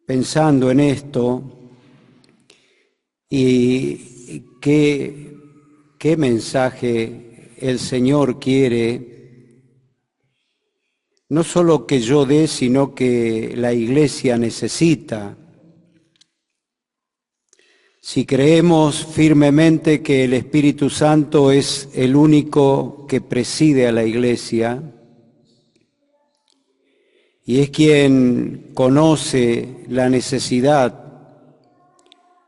pensando en esto y qué mensaje el Señor quiere, no solo que yo dé, sino que la Iglesia necesita. Si creemos firmemente que el Espíritu Santo es el único que preside a la Iglesia y es quien conoce la necesidad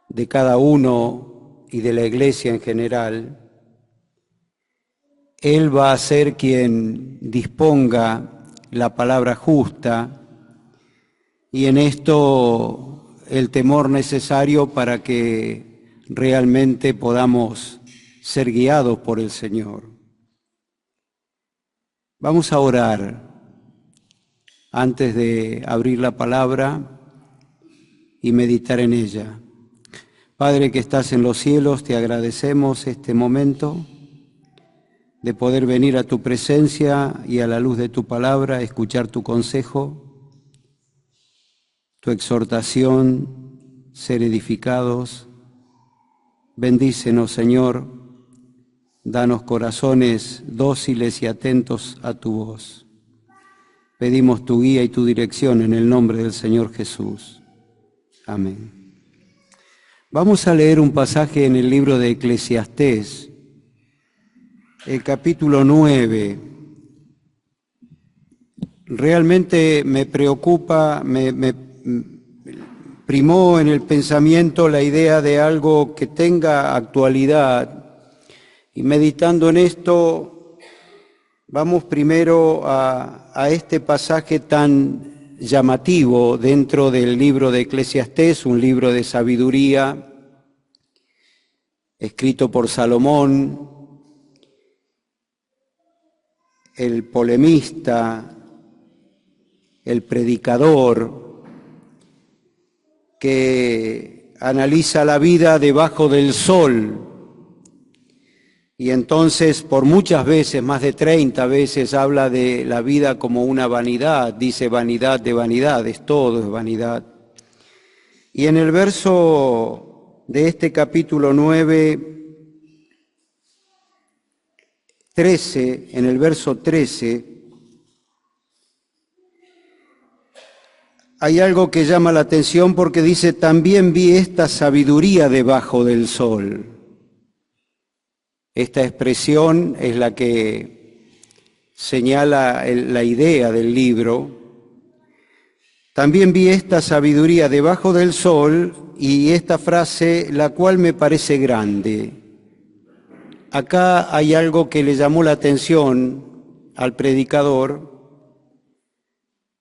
de cada uno y de la Iglesia en general, Él va a ser quien disponga la palabra justa y en esto el temor necesario para que realmente podamos ser guiados por el Señor. Vamos a orar antes de abrir la palabra y meditar en ella. Padre que estás en los cielos, te agradecemos este momento de poder venir a tu presencia y a la luz de tu palabra, escuchar tu consejo, tu exhortación, ser edificados. Bendícenos, Señor, danos corazones dóciles y atentos a tu voz. Pedimos tu guía y tu dirección en el nombre del Señor Jesús. Amén. Vamos a leer un pasaje en el libro de Eclesiastés, el capítulo 9. Realmente me preocupa, me primó en el pensamiento la idea de algo que tenga actualidad. Y meditando en esto, vamos primero a este pasaje tan llamativo dentro del libro de Eclesiastés, un libro de sabiduría escrito por Salomón, el polemista, el predicador, que analiza la vida debajo del sol. Y entonces, por muchas veces, más de 30 veces, habla de la vida como una vanidad, dice vanidad de vanidades, todo es vanidad. Y en el verso de este capítulo 9, 13, en el verso 13, hay algo que llama la atención porque dice, también vi esta sabiduría debajo del sol. Esta expresión es la que señala la idea del libro. También vi esta sabiduría debajo del sol y esta frase, la cual me parece grande. Acá hay algo que le llamó la atención al predicador,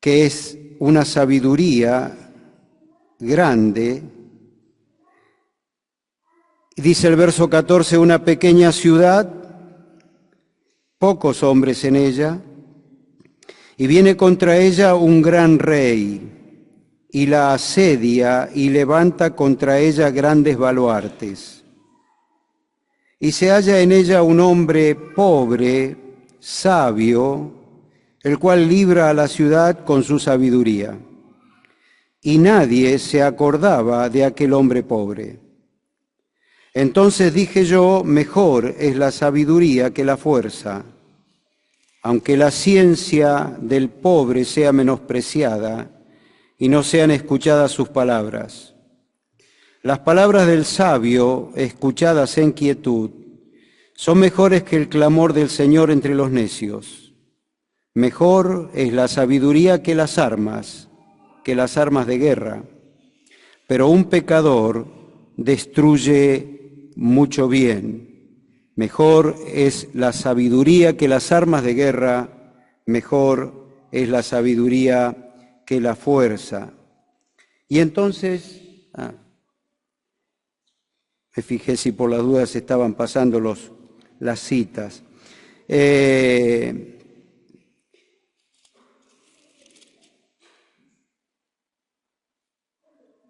que es una sabiduría grande. Dice el verso 14, una pequeña ciudad, pocos hombres en ella, y viene contra ella un gran rey, y la asedia y levanta contra ella grandes baluartes. Y se halla en ella un hombre pobre, sabio, el cual libra a la ciudad con su sabiduría. Y nadie se acordaba de aquel hombre pobre. Entonces dije yo, mejor es la sabiduría que la fuerza, aunque la ciencia del pobre sea menospreciada y no sean escuchadas sus palabras. Las palabras del sabio, escuchadas en quietud, son mejores que el clamor del Señor entre los necios. Mejor es la sabiduría que las armas de guerra. Pero un pecador destruye mucho bien. Mejor es la sabiduría que las armas de guerra, mejor es la sabiduría que la fuerza. Y entonces, me fijé si por las dudas estaban pasando las citas.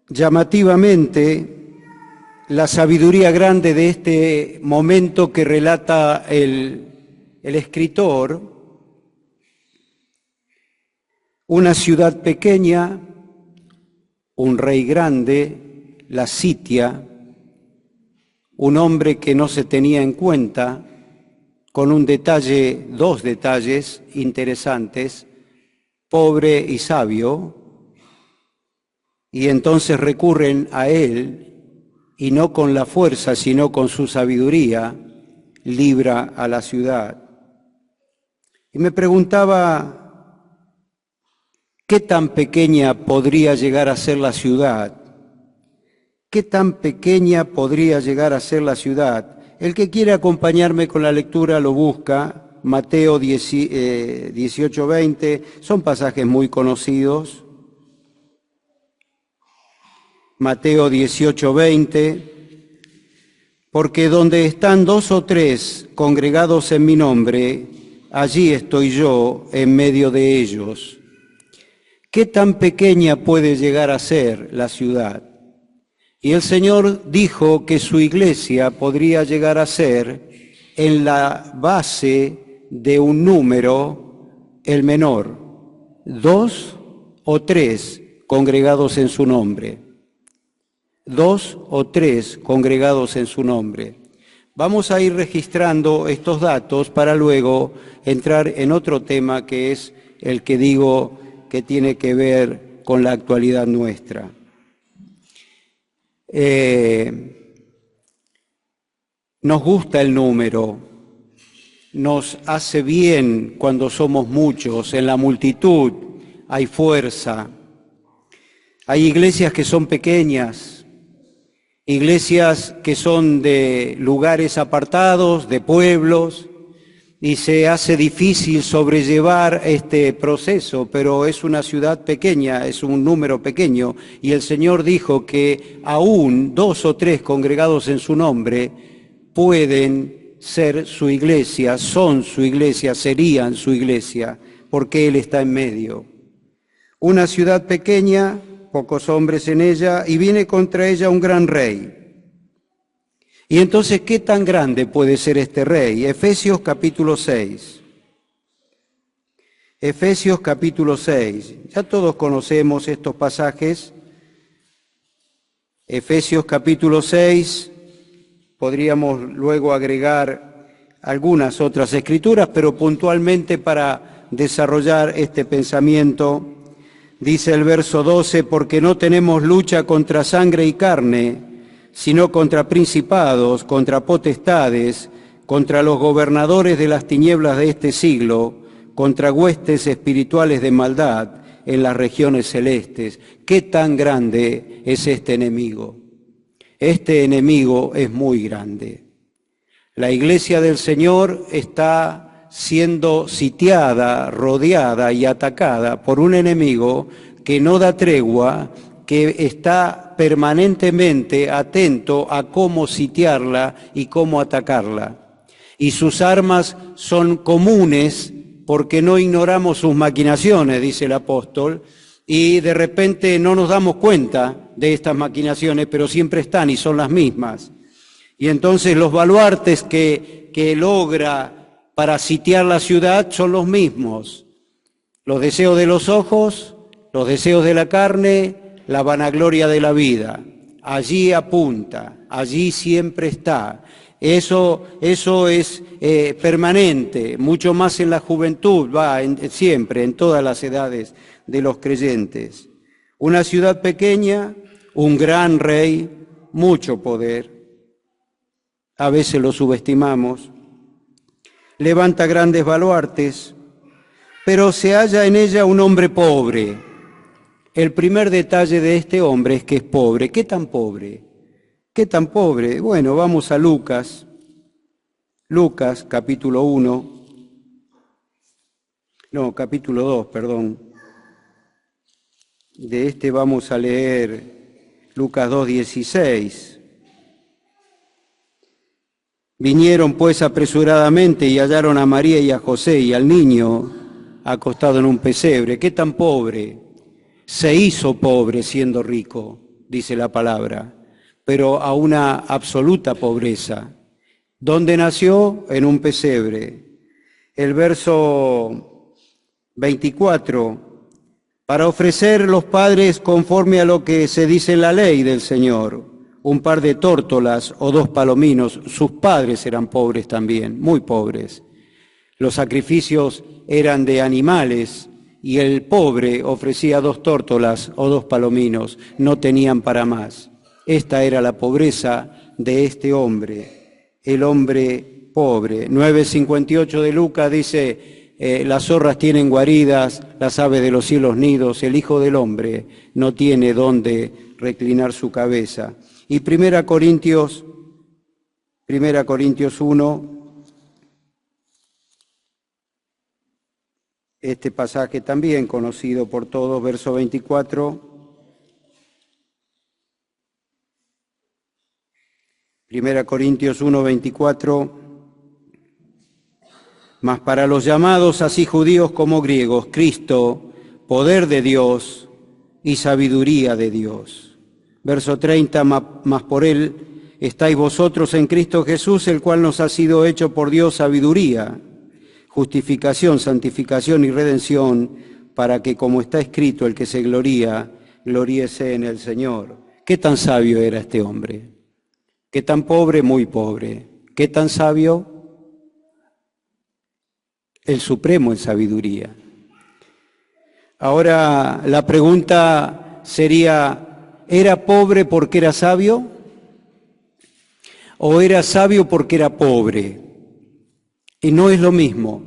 Llamativamente, la sabiduría grande de este momento que relata el escritor, una ciudad pequeña, un rey grande, la Sitia, un hombre que no se tenía en cuenta, con un detalle, dos detalles interesantes, pobre y sabio, y entonces recurren a él, y no con la fuerza, sino con su sabiduría, libra a la ciudad. Y me preguntaba, ¿qué tan pequeña podría llegar a ser la ciudad? ¿Qué tan pequeña podría llegar a ser la ciudad? El que quiere acompañarme con la lectura lo busca, Mateo 18:20, son pasajes muy conocidos. Mateo 18:20, porque donde están 2 o 3 congregados en mi nombre, allí estoy yo en medio de ellos. ¿Qué tan pequeña puede llegar a ser la ciudad? Y el Señor dijo que su iglesia podría llegar a ser en la base de un número, el menor, 2 o 3 congregados en su nombre. 2 o 3 congregados en su nombre. Vamos a ir registrando estos datos para luego entrar en otro tema que es el que digo que tiene que ver con la actualidad nuestra. Nos gusta el número, nos hace bien cuando somos muchos, en la multitud hay fuerza. Hay iglesias que son pequeñas, iglesias que son de lugares apartados, de pueblos, y se hace difícil sobrellevar este proceso, pero es una ciudad pequeña, es un número pequeño, y el Señor dijo que aún 2 o 3 congregados en su nombre pueden ser su iglesia, son su iglesia, serían su iglesia, porque Él está en medio. Una ciudad pequeña, pocos hombres en ella, y viene contra ella un gran rey. Y entonces, ¿qué tan grande puede ser este rey? Efesios capítulo 6. Efesios capítulo 6. Ya todos conocemos estos pasajes. Efesios capítulo 6. Podríamos luego agregar algunas otras escrituras, pero puntualmente para desarrollar este pensamiento, dice el verso 12, porque no tenemos lucha contra sangre y carne, sino contra principados, contra potestades, contra los gobernadores de las tinieblas de este siglo, contra huestes espirituales de maldad en las regiones celestes. ¿Qué tan grande es este enemigo? Este enemigo es muy grande. La iglesia del Señor está siendo sitiada, rodeada y atacada por un enemigo que no da tregua, que está permanentemente atento a cómo sitiarla y cómo atacarla. Y sus armas son comunes porque no ignoramos sus maquinaciones, dice el apóstol, y de repente no nos damos cuenta de estas maquinaciones, pero siempre están y son las mismas. Y entonces los baluartes que logra para sitiar la ciudad son los mismos. Los deseos de los ojos, los deseos de la carne, la vanagloria de la vida. Allí apunta, allí siempre está. Eso es permanente, mucho más en la juventud, siempre, en todas las edades de los creyentes. Una ciudad pequeña, un gran rey, mucho poder. A veces lo subestimamos. Levanta grandes baluartes, pero se halla en ella un hombre pobre. El primer detalle de este hombre es que es pobre. ¿Qué tan pobre? ¿Qué tan pobre? Bueno, vamos a Lucas. Lucas, capítulo 1. No, capítulo 2, perdón. De este vamos a leer Lucas 2:16. Vinieron pues apresuradamente y hallaron a María y a José y al niño acostado en un pesebre. ¿Qué tan pobre? Se hizo pobre siendo rico, dice la palabra, pero a una absoluta pobreza. ¿Dónde nació? En un pesebre. El verso 24 para ofrecer los padres conforme a lo que se dice en la ley del Señor, un par de tórtolas o 2 palominos. Sus padres eran pobres también, muy pobres. Los sacrificios eran de animales y el pobre ofrecía 2 tórtolas o 2 palominos, no tenían para más. Esta era la pobreza de este hombre, el hombre pobre. 9:58 de Lucas dice: las zorras tienen guaridas, las aves de los cielos nidos, el Hijo del Hombre no tiene dónde reclinar su cabeza. Y 1 Corintios 1, este pasaje también conocido por todos, verso 24. 1 Corintios 1, 24. Mas para los llamados, así judíos como griegos, Cristo, poder de Dios y sabiduría de Dios. Verso 30, mas por Él estáis vosotros en Cristo Jesús, el cual nos ha sido hecho por Dios sabiduría, justificación, santificación y redención, para que, como está escrito, el que se gloría, gloríese en el Señor. ¿Qué tan sabio era este hombre? ¿Qué tan pobre? Muy pobre. ¿Qué tan sabio? El supremo en sabiduría. Ahora la pregunta sería: ¿era pobre porque era sabio? ¿O era sabio porque era pobre? Y no es lo mismo.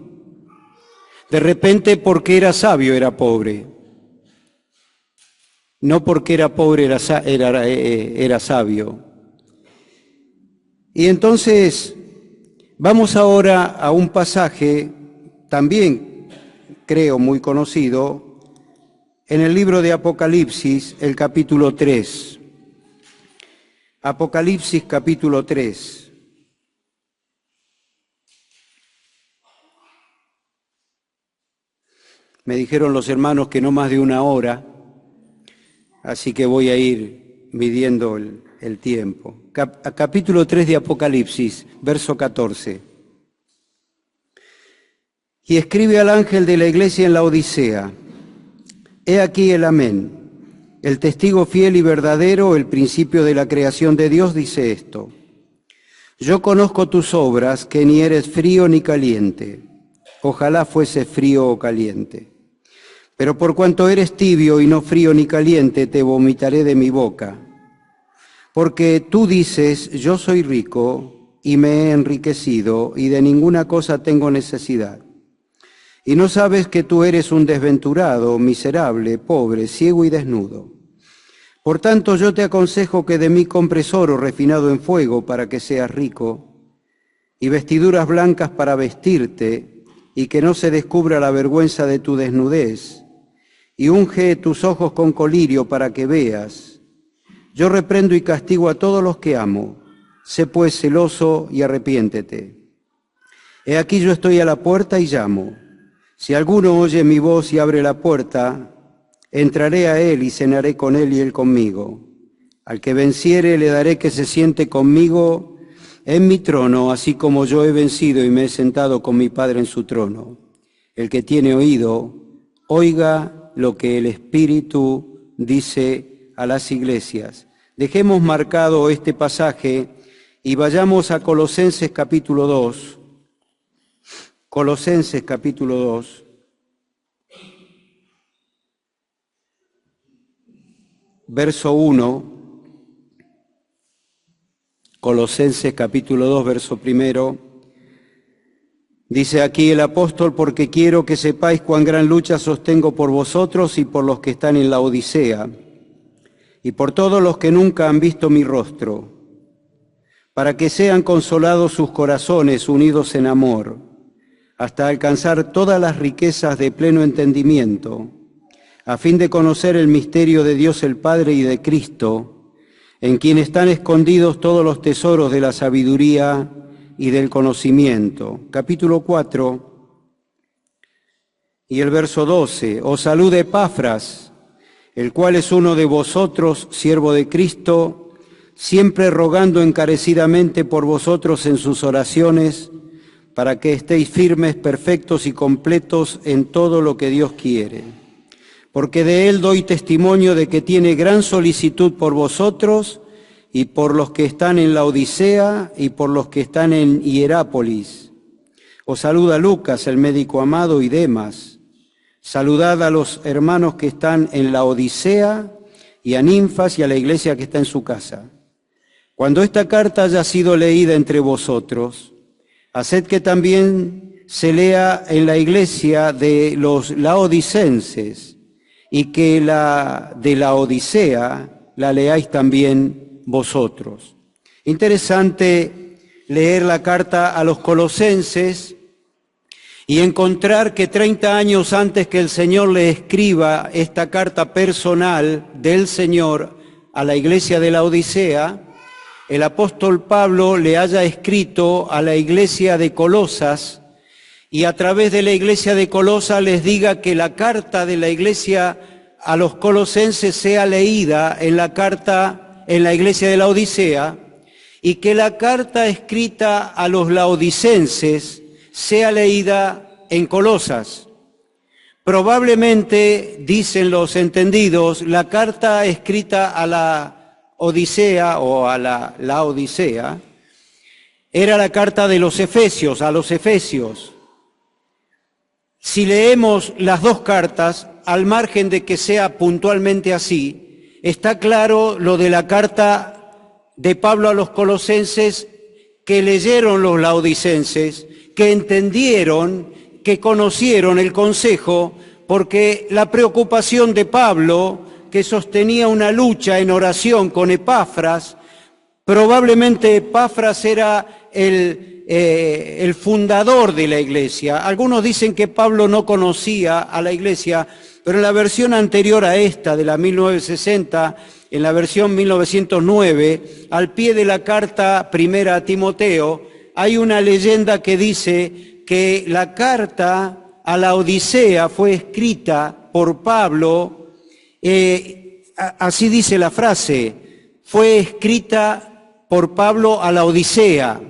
De repente, porque era sabio era pobre. No porque era pobre era sabio. Y entonces vamos ahora a un pasaje también, creo, muy conocido, en el libro de Apocalipsis, el capítulo 3. Apocalipsis, capítulo 3. Me dijeron los hermanos que no más de 1 hora, así que voy a ir midiendo el tiempo. Capítulo 3 de Apocalipsis, verso 14. Y escribe al ángel de la iglesia en la Odisea: he aquí el amén, el testigo fiel y verdadero, el principio de la creación de Dios, dice esto: yo conozco tus obras, que ni eres frío ni caliente. Ojalá fuese frío o caliente. Pero por cuanto eres tibio y no frío ni caliente, te vomitaré de mi boca. Porque tú dices: yo soy rico y me he enriquecido, y de ninguna cosa tengo necesidad. Y no sabes que tú eres un desventurado, miserable, pobre, ciego y desnudo. Por tanto, yo te aconsejo que de mí compres oro refinado en fuego para que seas rico, y vestiduras blancas para vestirte, y que no se descubra la vergüenza de tu desnudez, y unge tus ojos con colirio para que veas. Yo reprendo y castigo a todos los que amo. Sé pues celoso y arrepiéntete. He aquí yo estoy a la puerta y llamo. Si alguno oye mi voz y abre la puerta, entraré a él y cenaré con él y él conmigo. Al que venciere le daré que se siente conmigo en mi trono, así como yo he vencido y me he sentado con mi Padre en su trono. El que tiene oído, oiga lo que el Espíritu dice a las iglesias. Dejemos marcado este pasaje y vayamos a Colosenses capítulo 2. Colosenses capítulo 2. Verso 1. Colosenses capítulo 2, verso 1. Dice aquí el apóstol: porque quiero que sepáis cuán gran lucha sostengo por vosotros y por los que están en la Odisea, y por todos los que nunca han visto mi rostro, para que sean consolados sus corazones unidos en amor, hasta alcanzar todas las riquezas de pleno entendimiento, a fin de conocer el misterio de Dios el Padre y de Cristo, en quien están escondidos todos los tesoros de la sabiduría y del conocimiento. Capítulo 4 y el verso 12. Os saluda Epafras, el cual es uno de vosotros, siervo de Cristo, siempre rogando encarecidamente por vosotros en sus oraciones, para que estéis firmes, perfectos y completos en todo lo que Dios quiere. porque de él doy testimonio de que tiene gran solicitud por vosotros y por los que están en Laodicea y por los que están en Hierápolis. Os saluda Lucas, el médico amado, y Demas. Saludad a los hermanos que están en Laodicea y a Ninfas y a la iglesia que está en su casa. Cuando esta carta haya sido leída entre vosotros, haced que también se lea en la iglesia de los laodicenses y que la de la Odisea la leáis también vosotros. Interesante leer la carta a los colosenses y encontrar que 30 años antes que el Señor le escriba esta carta personal del Señor a la iglesia de la Odisea, el apóstol Pablo le haya escrito a la iglesia de Colosas y a través de la iglesia de Colosas les diga que la carta de la iglesia a los colosenses sea leída en la iglesia de la Odisea y que la carta escrita a los laodicenses sea leída en Colosas. Probablemente, dicen los entendidos, la carta escrita a la Odisea o a la Odisea era la carta de los Efesios, a los Efesios. Si leemos las dos cartas, al margen de que sea puntualmente así, está claro lo de la carta de Pablo a los colosenses que leyeron los laodicenses, que entendieron, que conocieron el consejo, porque la preocupación de Pablo, que sostenía una lucha en oración con Epafras, probablemente Epafras era el fundador de la iglesia. Algunos dicen que Pablo no conocía a la iglesia, pero en la versión anterior a esta, de la 1960, en la versión 1909, al pie de la carta primera a Timoteo, hay una leyenda que dice que la carta a la Odisea fue escrita por Pablo. Así dice la frase, fue escrita por Pablo a la Odisea,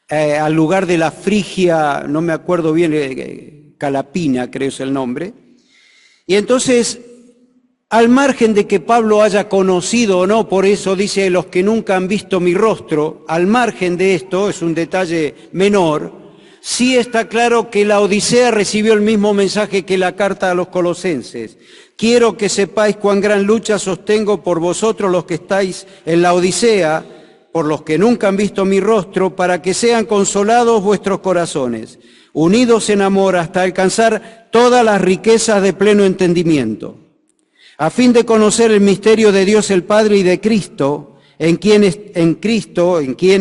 al lugar de la Frigia, no me acuerdo bien, Calapina creo es el nombre. Y entonces, al margen de que Pablo haya conocido o no, por eso dice los que nunca han visto mi rostro, al margen de esto, es un detalle menor, sí está claro que la Odisea recibió el mismo mensaje que la carta a los colosenses. Quiero que sepáis cuán gran lucha sostengo por vosotros los que estáis en la Odisea, por los que nunca han visto mi rostro, para que sean consolados vuestros corazones, unidos en amor hasta alcanzar todas las riquezas de pleno entendimiento, a fin de conocer el misterio de Dios el Padre y de Cristo, en quien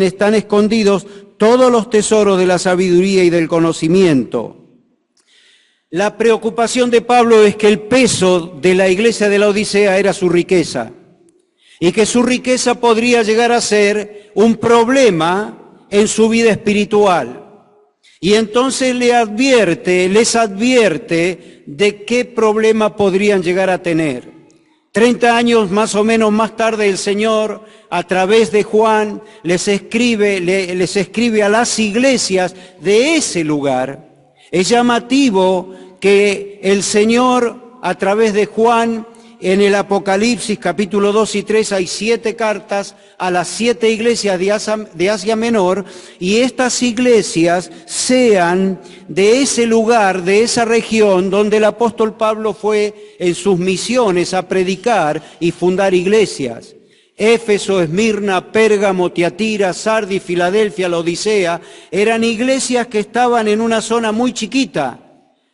están escondidos todos los tesoros de la sabiduría y del conocimiento. La preocupación de Pablo es que el peso de la iglesia de la Odisea era su riqueza y que su riqueza podría llegar a ser un problema en su vida espiritual. Y entonces les advierte de qué problema podrían llegar a tener. 30 años más o menos más tarde el Señor, a través de Juan, les escribe a las iglesias de ese lugar. Es llamativo que el Señor, a través de Juan, en el Apocalipsis capítulo 2 y 3 hay 7 cartas a las 7 iglesias de Asia Menor, y estas iglesias sean de ese lugar, de esa región donde el apóstol Pablo fue en sus misiones a predicar y fundar iglesias. Éfeso, Esmirna, Pérgamo, Tiatira, Sardis, Filadelfia, Laodicea, eran iglesias que estaban en una zona muy chiquita.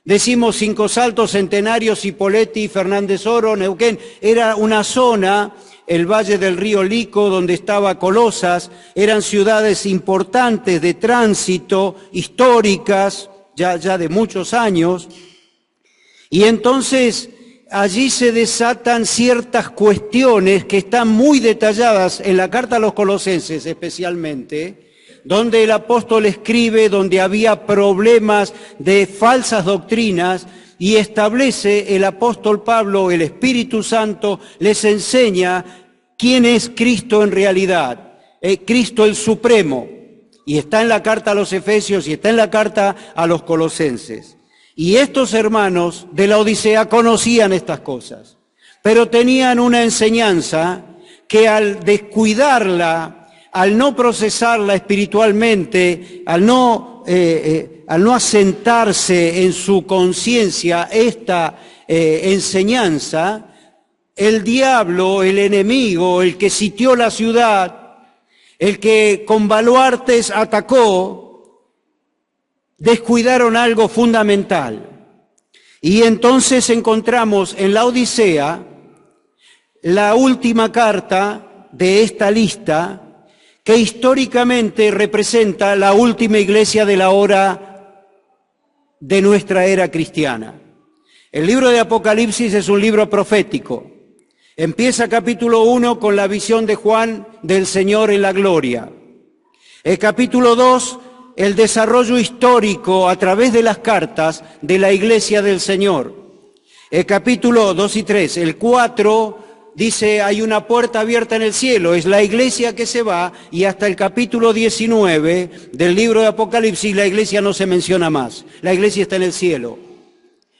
Decimos Cinco Saltos, Centenario, Cipolletti, Fernández Oro, Neuquén. Era una zona, el valle del río Lico, donde estaba Colosas. Eran ciudades importantes de tránsito, históricas, ya de muchos años. Y entonces allí se desatan ciertas cuestiones que están muy detalladas en la carta a los colosenses especialmente, donde el apóstol escribe, donde había problemas de falsas doctrinas, y establece el apóstol Pablo, el Espíritu Santo, les enseña quién es Cristo en realidad, Cristo el Supremo, y está en la carta a los Efesios y está en la carta a los Colosenses. Y estos hermanos de la Odisea conocían estas cosas, pero tenían una enseñanza que al descuidarla, al no procesarla espiritualmente, al no asentarse en su conciencia esta enseñanza, el diablo, el enemigo, el que sitió la ciudad, el que con baluartes atacó, descuidaron algo fundamental. Y entonces encontramos en la Odisea la última carta de esta lista, que históricamente representa la última iglesia de la hora de nuestra era cristiana. El libro de Apocalipsis es un libro profético. Empieza capítulo 1 con la visión de Juan del Señor en la gloria. El capítulo 2, el desarrollo histórico a través de las cartas de la iglesia del Señor. El capítulo 2 y 3, el 4 dice hay una puerta abierta en el cielo, es la iglesia que se va, y hasta el capítulo 19 del libro de Apocalipsis la iglesia no se menciona más, la iglesia está en el cielo,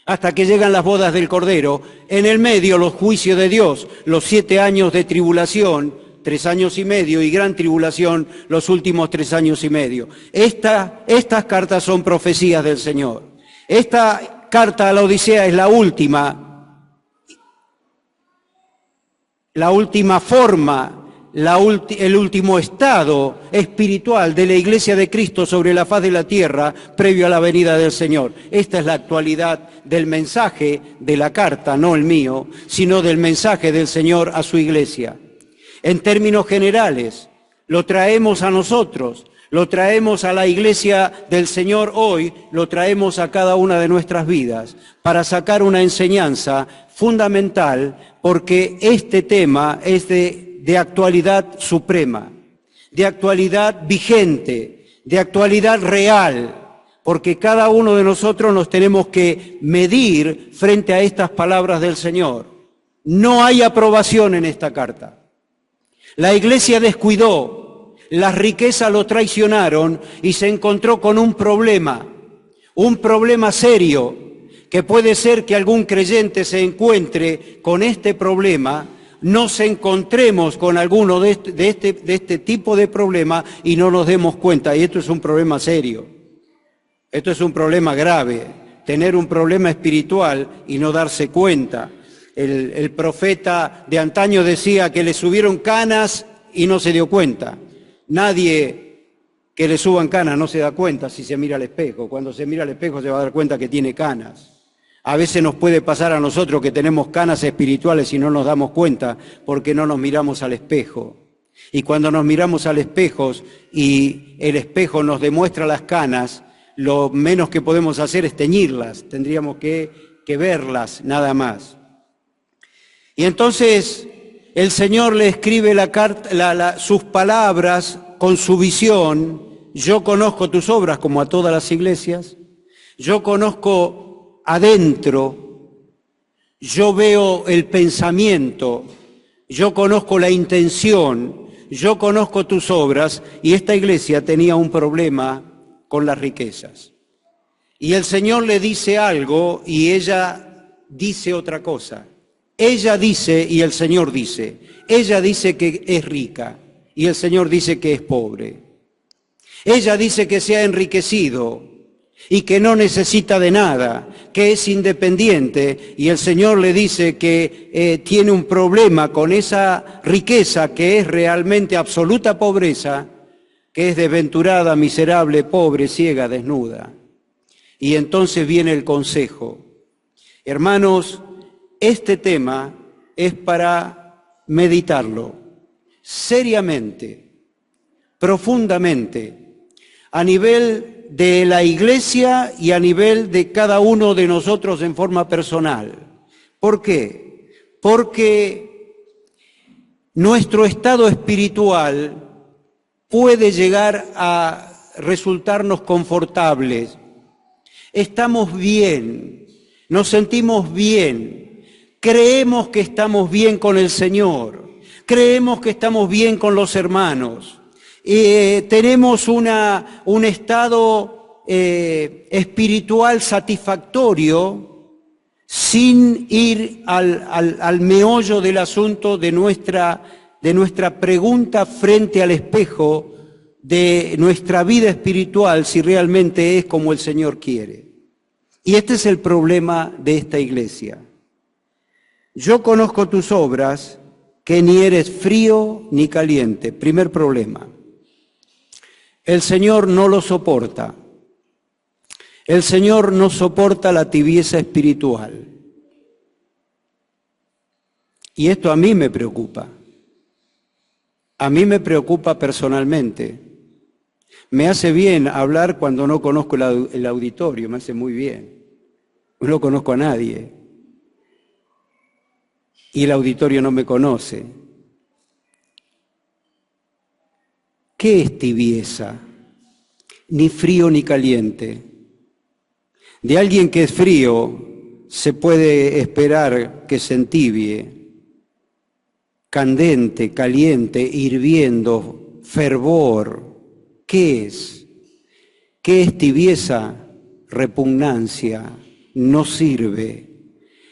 hasta que llegan las bodas del Cordero, en el medio los juicios de Dios, los 7 años de tribulación, 3 años y medio, y gran tribulación, los últimos 3 años y medio. Estas cartas son profecías del Señor. Esta carta a la Odisea es la última forma, el último estado espiritual de la Iglesia de Cristo sobre la faz de la tierra previo a la venida del Señor. Esta es la actualidad del mensaje de la carta, no el mío, sino del mensaje del Señor a su Iglesia. En términos generales, lo traemos a nosotros, lo traemos a la Iglesia del Señor hoy, lo traemos a cada una de nuestras vidas para sacar una enseñanza fundamental, porque este tema es de actualidad suprema, de actualidad vigente, de actualidad real, porque cada uno de nosotros nos tenemos que medir frente a estas palabras del Señor. No hay aprobación en esta carta. La iglesia descuidó, las riquezas lo traicionaron y se encontró con un problema serio, que puede ser que algún creyente se encuentre con este problema, nos encontremos con alguno de este tipo de problema y no nos demos cuenta. Y esto es un problema serio, esto es un problema grave, tener un problema espiritual y no darse cuenta. El profeta de antaño decía que le subieron canas y no se dio cuenta. Nadie que le suban canas no se da cuenta si se mira al espejo. Cuando se mira al espejo se va a dar cuenta que tiene canas. A veces nos puede pasar a nosotros que tenemos canas espirituales y no nos damos cuenta porque no nos miramos al espejo. Y cuando nos miramos al espejo y el espejo nos demuestra las canas, lo menos que podemos hacer es teñirlas. Tendríamos que verlas nada más. Y entonces el Señor le escribe sus palabras con su visión. Yo conozco tus obras, como a todas las iglesias. Yo conozco adentro. Yo veo el pensamiento. Yo conozco la intención. Yo conozco tus obras. Y esta iglesia tenía un problema con las riquezas. Y el Señor le dice algo y ella dice otra cosa. Ella dice y el Señor dice. Ella dice que es rica y el Señor dice que es pobre. Ella dice que se ha enriquecido y que no necesita de nada, que es independiente, y el Señor le dice que tiene un problema con esa riqueza que es realmente absoluta pobreza, que es desventurada, miserable, pobre, ciega, desnuda. Y entonces viene el consejo. Hermanos, este tema es para meditarlo seriamente, profundamente, a nivel de la iglesia y a nivel de cada uno de nosotros en forma personal. ¿Por qué? Porque nuestro estado espiritual puede llegar a resultarnos confortables. Estamos bien, nos sentimos bien. Creemos que estamos bien con el Señor, creemos que estamos bien con los hermanos, tenemos un estado espiritual satisfactorio sin ir al meollo del asunto de nuestra pregunta frente al espejo de nuestra vida espiritual, si realmente es como el Señor quiere. Y este es el problema de esta iglesia. Yo conozco tus obras, que ni eres frío ni caliente. Primer problema. El Señor no lo soporta. El Señor no soporta la tibieza espiritual. Y esto a mí me preocupa. A mí me preocupa personalmente. Me hace bien hablar cuando no conozco el auditorio, me hace muy bien. No conozco a nadie. Y el auditorio no me conoce. ¿Qué es tibieza? Ni frío ni caliente. De alguien que es frío se puede esperar que se entibie. Candente, caliente, hirviendo, fervor. ¿Qué es? ¿Qué es tibieza? Repugnancia. No sirve.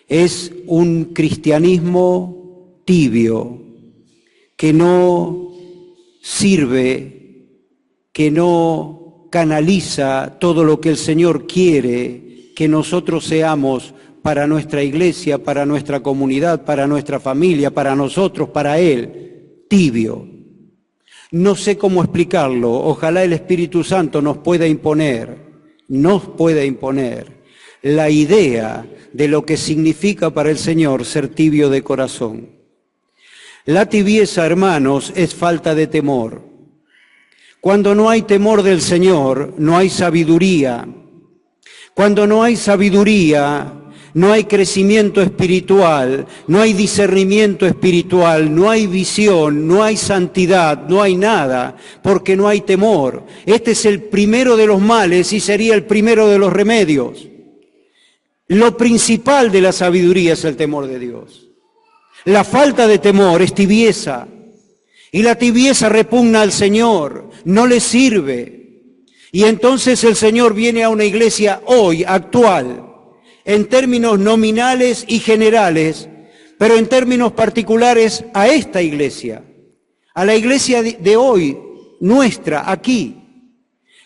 Es un cristianismo tibio, que no sirve, que no canaliza todo lo que el Señor quiere que nosotros seamos para nuestra iglesia, para nuestra comunidad, para nuestra familia, para nosotros, para Él. Tibio. No sé cómo explicarlo. Ojalá el Espíritu Santo nos pueda imponer la idea de lo que significa para el Señor ser tibio de corazón. La tibieza, hermanos, es falta de temor. Cuando no hay temor del Señor, no hay sabiduría. Cuando no hay sabiduría, no hay crecimiento espiritual, no hay discernimiento espiritual, no hay visión, no hay santidad, no hay nada, porque no hay temor. Este es el primero de los males y sería el primero de los remedios. Lo principal de la sabiduría es el temor de Dios. La falta de temor es tibieza. Y la tibieza repugna al Señor, no le sirve. Y entonces el Señor viene a una iglesia hoy, actual, en términos nominales y generales, pero en términos particulares a esta iglesia, a la iglesia de hoy, nuestra, aquí,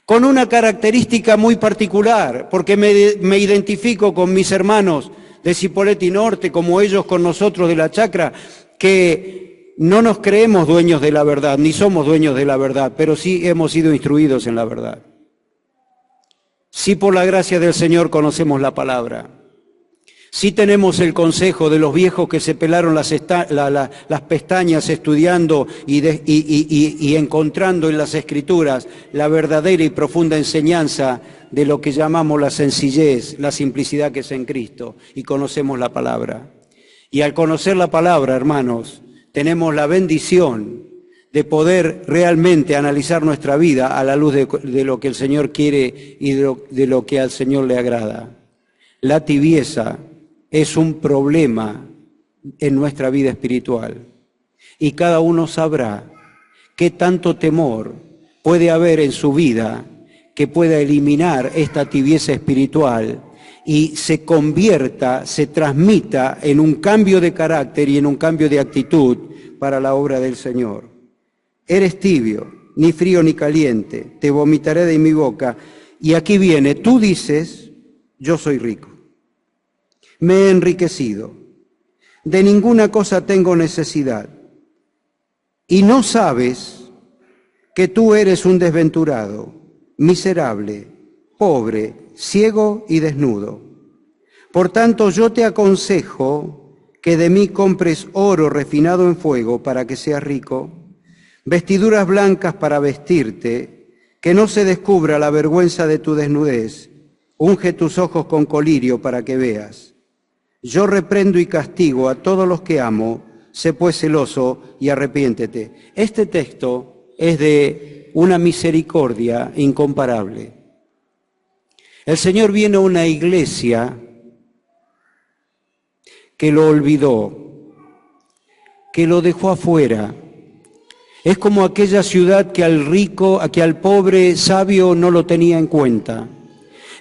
con una característica muy particular, porque me identifico con mis hermanos de Cipolletti Norte, como ellos con nosotros de la Chacra, que no nos creemos dueños de la verdad, ni somos dueños de la verdad, pero sí hemos sido instruidos en la verdad. Sí, por la gracia del Señor conocemos la palabra. Sí tenemos el consejo de los viejos que se pelaron las pestañas estudiando y encontrando en las Escrituras la verdadera y profunda enseñanza de lo que llamamos la sencillez, la simplicidad que es en Cristo, y conocemos la palabra. Y al conocer la palabra, hermanos, tenemos la bendición de poder realmente analizar nuestra vida a la luz de lo que el Señor quiere y de lo que al Señor le agrada. La tibieza es un problema en nuestra vida espiritual y cada uno sabrá qué tanto temor puede haber en su vida que pueda eliminar esta tibieza espiritual y se convierta, se transmita en un cambio de carácter y en un cambio de actitud para la obra del Señor. Eres tibio, ni frío ni caliente, te vomitaré de mi boca. Y aquí viene, tú dices, yo soy rico, me he enriquecido, de ninguna cosa tengo necesidad. Y no sabes que tú eres un desventurado, miserable, pobre, ciego y desnudo. Por tanto, yo te aconsejo que de mí compres oro refinado en fuego para que seas rico, vestiduras blancas para vestirte, que no se descubra la vergüenza de tu desnudez, unge tus ojos con colirio para que veas. Yo reprendo y castigo a todos los que amo, sé pues celoso y arrepiéntete. Este texto es de una misericordia incomparable. El Señor viene a una iglesia que lo olvidó, que lo dejó afuera. Es como aquella ciudad que al rico, que al pobre sabio no lo tenía en cuenta.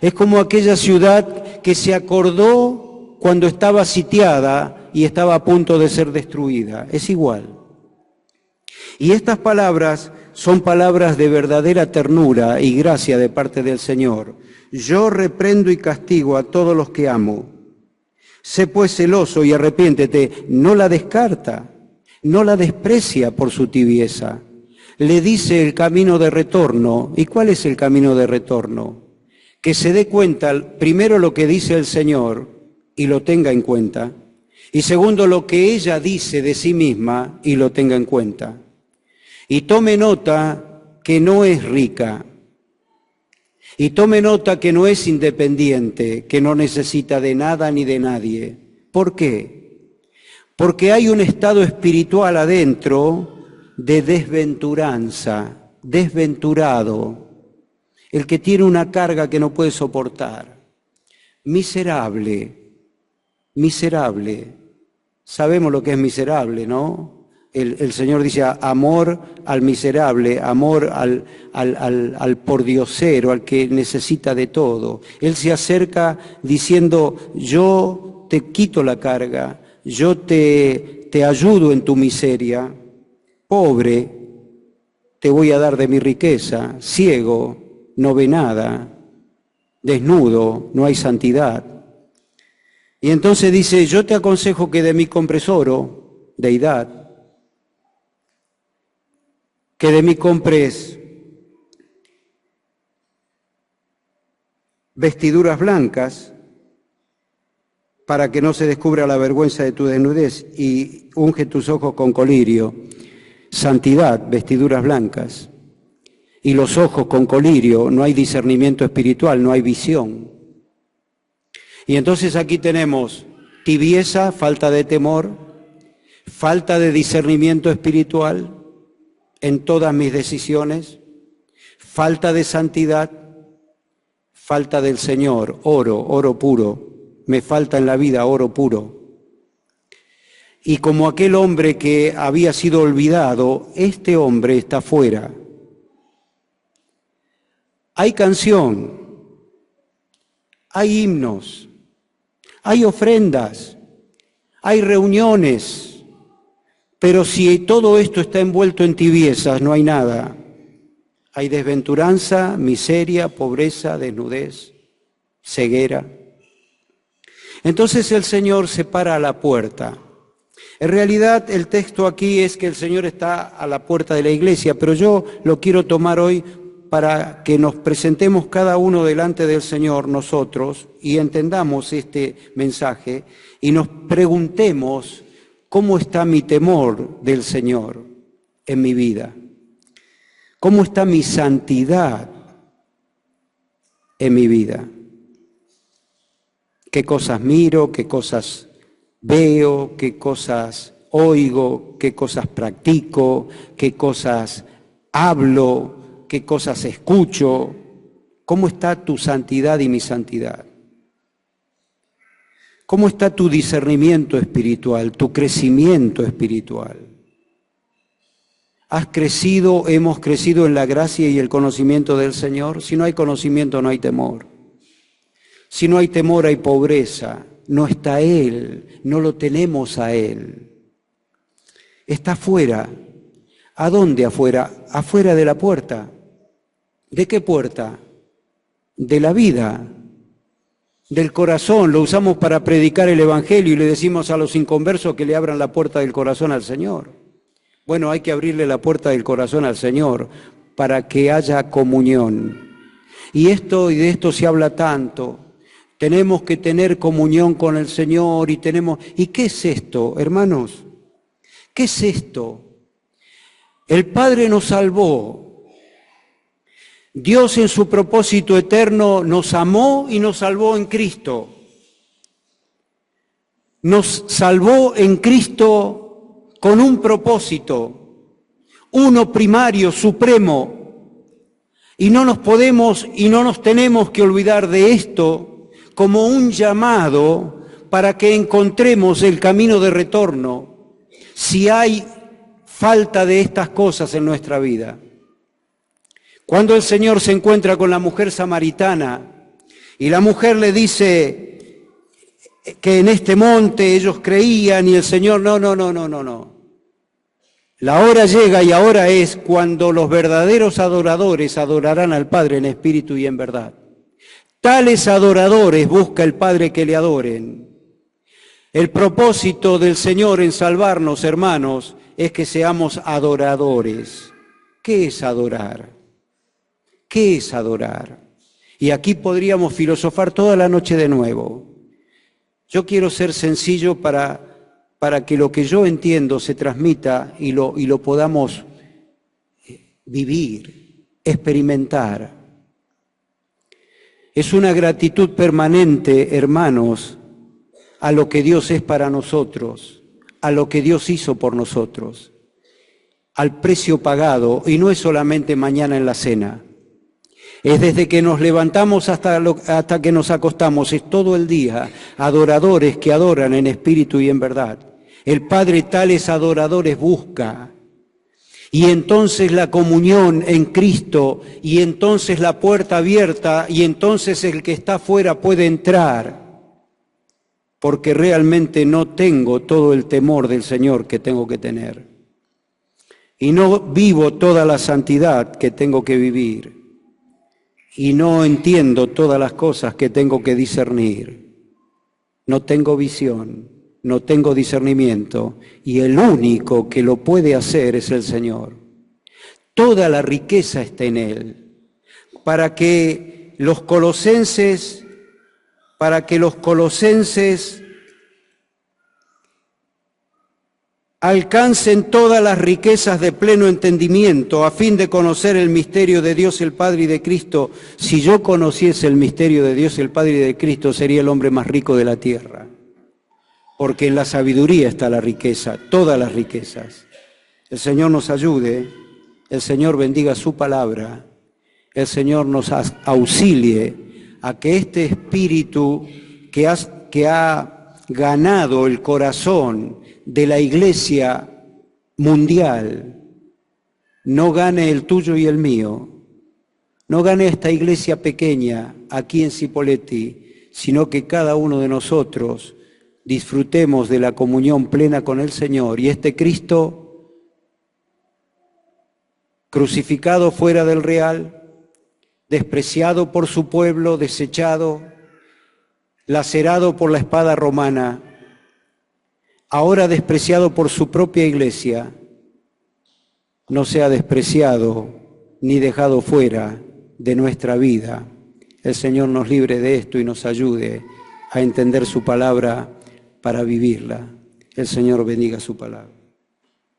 Es como aquella ciudad que se acordó cuando estaba sitiada y estaba a punto de ser destruida. Es igual. Y estas palabras son palabras de verdadera ternura y gracia de parte del Señor. Yo reprendo y castigo a todos los que amo. Sé pues celoso y arrepiéntete. No la descarta, no la desprecia por su tibieza. Le dice el camino de retorno. ¿Y cuál es el camino de retorno? Que se dé cuenta, primero, lo que dice el Señor y lo tenga en cuenta. Y segundo, lo que ella dice de sí misma y lo tenga en cuenta. Y tome nota que no es rica. Y tome nota que no es independiente, que no necesita de nada ni de nadie. ¿Por qué? Porque hay un estado espiritual adentro de desventuranza, desventurado, el que tiene una carga que no puede soportar. Miserable, miserable. Sabemos lo que es miserable, ¿no? El Señor dice amor al miserable, amor al pordiosero, al que necesita de todo. Él se acerca diciendo, yo te quito la carga, yo te ayudo en tu miseria, pobre, te voy a dar de mi riqueza, ciego, no ve nada, desnudo, no hay santidad. Y entonces dice, yo te aconsejo que de mí compres oro, deidad, que de mí compres vestiduras blancas para que no se descubra la vergüenza de tu desnudez y unge tus ojos con colirio. Santidad, vestiduras blancas. Y los ojos con colirio, no hay discernimiento espiritual, no hay visión. Y entonces aquí tenemos tibieza, falta de temor, falta de discernimiento espiritual en todas mis decisiones, falta de santidad, falta del Señor, oro puro, me falta en la vida oro puro. Y como aquel hombre que había sido olvidado, este hombre está fuera. Hay canción, hay himnos, hay ofrendas, hay reuniones, pero si todo esto está envuelto en tibiezas, no hay nada. Hay desventuranza, miseria, pobreza, desnudez, ceguera. Entonces el Señor se para a la puerta. En realidad el texto aquí es que el Señor está a la puerta de la iglesia, pero yo lo quiero tomar hoy para que nos presentemos cada uno delante del Señor nosotros y entendamos este mensaje y nos preguntemos cómo está mi temor del Señor en mi vida, cómo está mi santidad en mi vida, qué cosas miro, qué cosas veo, qué cosas oigo, qué cosas practico, qué cosas hablo, qué cosas escucho, cómo está tu santidad y mi santidad. ¿Cómo está tu discernimiento espiritual, tu crecimiento espiritual? ¿Has crecido, hemos crecido en la gracia y el conocimiento del Señor? Si no hay conocimiento, no hay temor. Si no hay temor, hay pobreza. No está Él, no lo tenemos a Él. Está afuera. ¿A dónde afuera? Afuera de la puerta. ¿De qué puerta? De la vida, del corazón. Lo usamos para predicar el Evangelio y le decimos a los inconversos que le abran la puerta del corazón al Señor. Bueno, hay que abrirle la puerta del corazón al Señor para que haya comunión. Y de esto se habla tanto. Tenemos que tener comunión con el Señor y tenemos... ¿Y qué es esto, hermanos? ¿Qué es esto? El Padre nos salvó. Dios en su propósito eterno nos amó y nos salvó en Cristo. Nos salvó en Cristo con un propósito, uno primario, supremo. Y no nos podemos y no nos tenemos que olvidar de esto como un llamado para que encontremos el camino de retorno si hay falta de estas cosas en nuestra vida. Cuando el Señor se encuentra con la mujer samaritana Y la mujer le dice que en este monte ellos creían y el Señor, no. La hora llega y ahora es cuando los verdaderos adoradores adorarán al Padre en espíritu y en verdad. Tales adoradores busca el Padre que le adoren. El propósito del Señor en salvarnos, hermanos, es que seamos adoradores. ¿Qué es adorar? ¿Qué es adorar? Y aquí podríamos filosofar toda la noche de nuevo. Yo quiero ser sencillo para que lo que yo entiendo se transmita y lo podamos vivir, experimentar. Es una gratitud permanente, hermanos, a lo que Dios es para nosotros, a lo que Dios hizo por nosotros, al precio pagado, y no es solamente mañana en la cena. Es desde que nos levantamos hasta que nos acostamos, es todo el día, adoradores que adoran en espíritu y en verdad. El Padre tales adoradores busca. Y entonces la comunión en Cristo, y entonces la puerta abierta, y entonces el que está afuera puede entrar. Porque realmente no tengo todo el temor del Señor que tengo que tener. Y no vivo toda la santidad que tengo que vivir. Y no entiendo todas las cosas que tengo que discernir. No tengo visión, no tengo discernimiento, y el único que lo puede hacer es el Señor. Toda la riqueza está en Él. Para que los colosenses alcancen todas las riquezas de pleno entendimiento, a fin de conocer el misterio de Dios el Padre y de Cristo. Si yo conociese el misterio de Dios el Padre y de Cristo, sería el hombre más rico de la tierra. Porque en la sabiduría está la riqueza, todas las riquezas. El Señor nos ayude, el Señor bendiga su palabra, el Señor nos auxilie a que este espíritu que ha ganado el corazón de la iglesia mundial, no gane el tuyo y el mío, no gane esta iglesia pequeña aquí en Cipolletti, sino que cada uno de nosotros disfrutemos de la comunión plena con el Señor y este Cristo crucificado fuera del real, despreciado por su pueblo, desechado, lacerado por la espada romana, ahora despreciado por su propia iglesia, no sea despreciado ni dejado fuera de nuestra vida. El Señor nos libre de esto y nos ayude a entender su palabra para vivirla. El Señor bendiga su palabra.